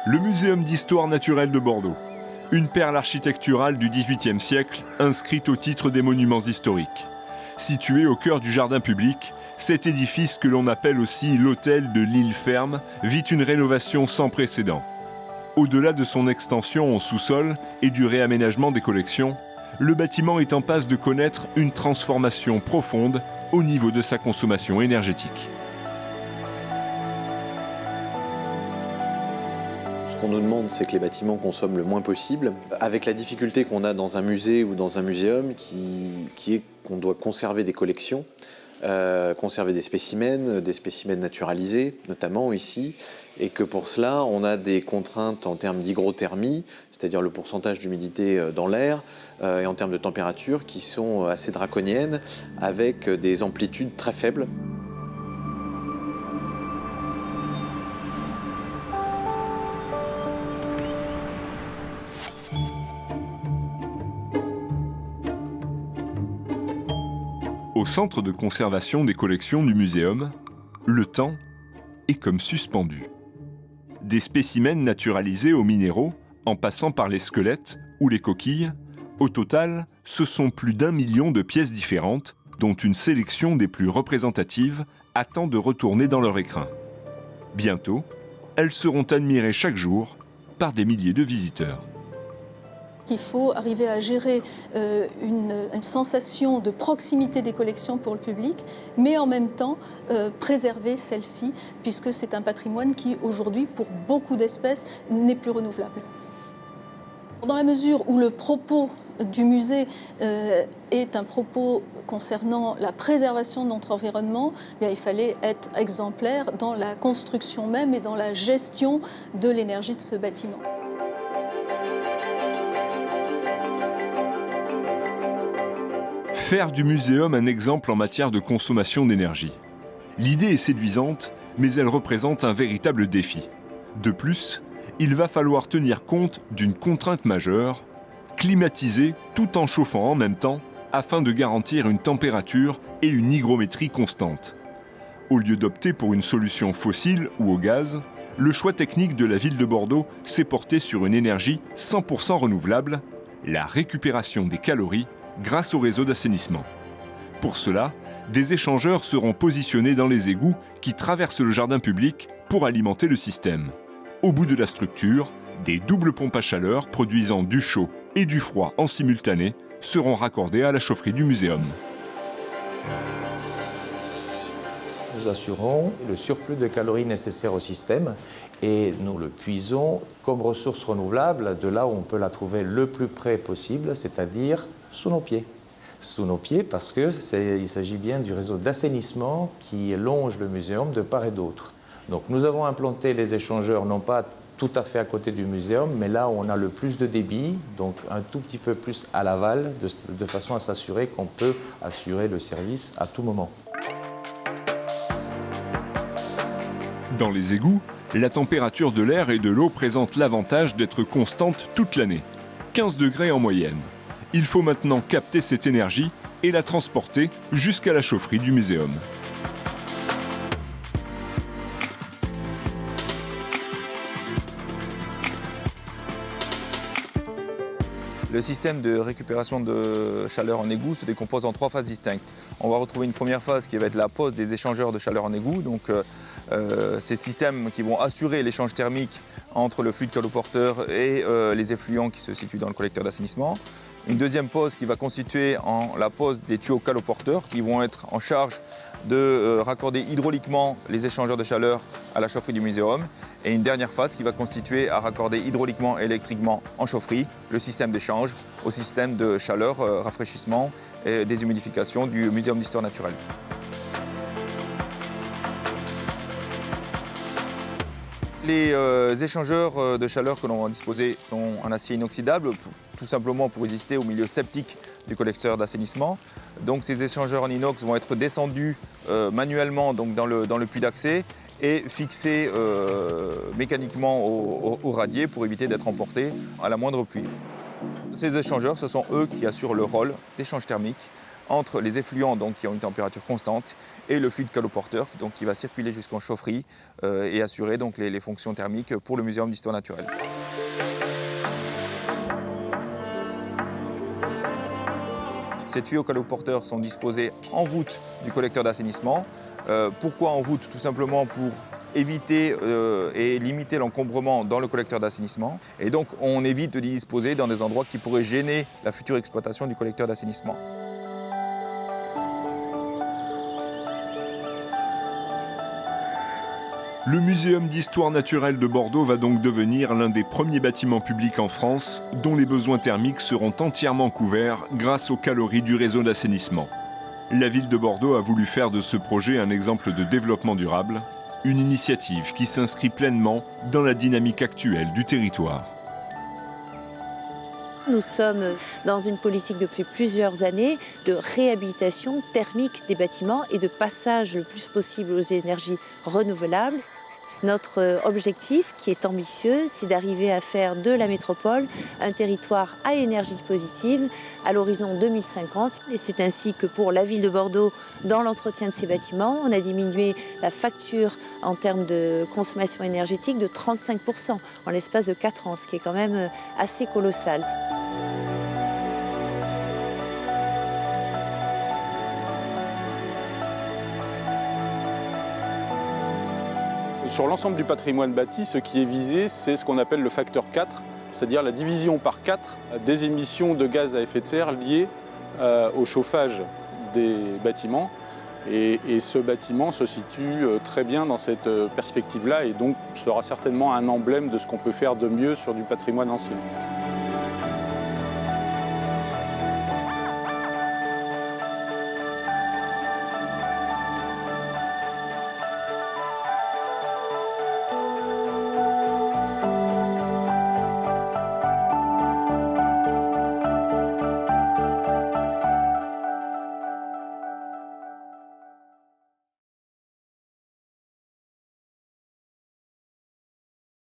Le Muséum d'histoire naturelle de Bordeaux. Une perle architecturale du XVIIIe siècle, inscrite au titre des monuments historiques. Situé au cœur du jardin public, cet édifice que l'on appelle aussi l'hôtel de l'Île Ferme vit une rénovation sans précédent. Au-delà de son extension en sous-sol et du réaménagement des collections, le bâtiment est en passe de connaître une transformation profonde au niveau de sa consommation énergétique. Ce qu'on nous demande, c'est que les bâtiments consomment le moins possible, avec la difficulté qu'on a dans un musée ou dans un muséum, qui est qu'on doit conserver des collections, conserver des spécimens naturalisés, notamment ici, et que pour cela, on a des contraintes en termes d'hygrothermie, c'est-à-dire le pourcentage d'humidité dans l'air, et en termes de température, qui sont assez draconiennes, avec des amplitudes très faibles. Au centre de conservation des collections du muséum, le temps est comme suspendu. Des spécimens naturalisés aux minéraux, en passant par les squelettes ou les coquilles, au total, ce sont plus d'1 million de pièces différentes, dont une sélection des plus représentatives attend de retourner dans leur écrin. Bientôt, elles seront admirées chaque jour par des milliers de visiteurs. Il faut arriver à gérer une sensation de proximité des collections pour le public, mais en même temps préserver celles-ci, puisque c'est un patrimoine qui, aujourd'hui, pour beaucoup d'espèces, n'est plus renouvelable. Dans la mesure où le propos du musée est un propos concernant la préservation de notre environnement, il fallait être exemplaire dans la construction même et dans la gestion de l'énergie de ce bâtiment. Faire du muséum un exemple en matière de consommation d'énergie. L'idée est séduisante, mais elle représente un véritable défi. De plus, il va falloir tenir compte d'une contrainte majeure, climatiser tout en chauffant en même temps afin de garantir une température et une hygrométrie constantes. Au lieu d'opter pour une solution fossile ou au gaz, le choix technique de la ville de Bordeaux s'est porté sur une énergie 100% renouvelable, la récupération des calories grâce au réseau d'assainissement. Pour cela, des échangeurs seront positionnés dans les égouts qui traversent le jardin public pour alimenter le système. Au bout de la structure, des doubles pompes à chaleur produisant du chaud et du froid en simultané seront raccordées à la chaufferie du muséum. Nous assurons le surplus de calories nécessaires au système et nous le puisons comme ressource renouvelable de là où on peut la trouver le plus près possible, c'est-à-dire sous nos pieds. Sous nos pieds parce qu'il s'agit bien du réseau d'assainissement qui longe le muséum de part et d'autre. Donc nous avons implanté les échangeurs non pas tout à fait à côté du muséum, mais là où on a le plus de débit, donc un tout petit peu plus à l'aval, de façon à s'assurer qu'on peut assurer le service à tout moment. Dans les égouts, la température de l'air et de l'eau présente l'avantage d'être constante toute l'année, 15 degrés en moyenne. Il faut maintenant capter cette énergie et la transporter jusqu'à la chaufferie du muséum. Le système de récupération de chaleur en égout se décompose en 3 phases distinctes. On va retrouver une première phase qui va être la pose des échangeurs de chaleur en égout. Donc, ces systèmes qui vont assurer l'échange thermique entre le fluide caloporteur et les effluents qui se situent dans le collecteur d'assainissement. Une deuxième pose qui va constituer en la pose des tuyaux caloporteurs qui vont être en charge de raccorder hydrauliquement les échangeurs de chaleur à la chaufferie du muséum. Et une dernière phase qui va constituer à raccorder hydrauliquement et électriquement en chaufferie le système d'échange au système de chaleur, rafraîchissement et déshumidification du Muséum d'histoire naturelle. Les échangeurs de chaleur que l'on va disposer sont en acier inoxydable, tout simplement pour résister au milieu septique du collecteur d'assainissement. Donc ces échangeurs en inox vont être descendus manuellement donc dans le puits d'accès et fixés mécaniquement au radier pour éviter d'être emportés à la moindre pluie. Ces échangeurs, ce sont eux qui assurent le rôle d'échange thermique entre les effluents donc, qui ont une température constante et le fluide caloporteur donc, qui va circuler jusqu'en chaufferie et assurer donc, les fonctions thermiques pour le Muséum d'histoire naturelle. Ces tuyaux caloporteurs sont disposés en voûte du collecteur d'assainissement. Pourquoi en voûte? Tout simplement pour éviter et limiter l'encombrement dans le collecteur d'assainissement. Et donc on évite de les disposer dans des endroits qui pourraient gêner la future exploitation du collecteur d'assainissement. Le Muséum d'histoire naturelle de Bordeaux va donc devenir l'un des premiers bâtiments publics en France dont les besoins thermiques seront entièrement couverts grâce aux calories du réseau d'assainissement. La ville de Bordeaux a voulu faire de ce projet un exemple de développement durable, une initiative qui s'inscrit pleinement dans la dynamique actuelle du territoire. Nous sommes dans une politique depuis plusieurs années de réhabilitation thermique des bâtiments et de passage le plus possible aux énergies renouvelables. Notre objectif, qui est ambitieux, c'est d'arriver à faire de la métropole un territoire à énergie positive à l'horizon 2050. Et c'est ainsi que pour la ville de Bordeaux, dans l'entretien de ces bâtiments, on a diminué la facture en termes de consommation énergétique de 35% en l'espace de 4 ans, ce qui est quand même assez colossal. Sur l'ensemble du patrimoine bâti, ce qui est visé, c'est ce qu'on appelle le facteur 4, c'est-à-dire la division par 4 des émissions de gaz à effet de serre liées au chauffage des bâtiments. Et ce bâtiment se situe très bien dans cette perspective-là et donc sera certainement un emblème de ce qu'on peut faire de mieux sur du patrimoine ancien.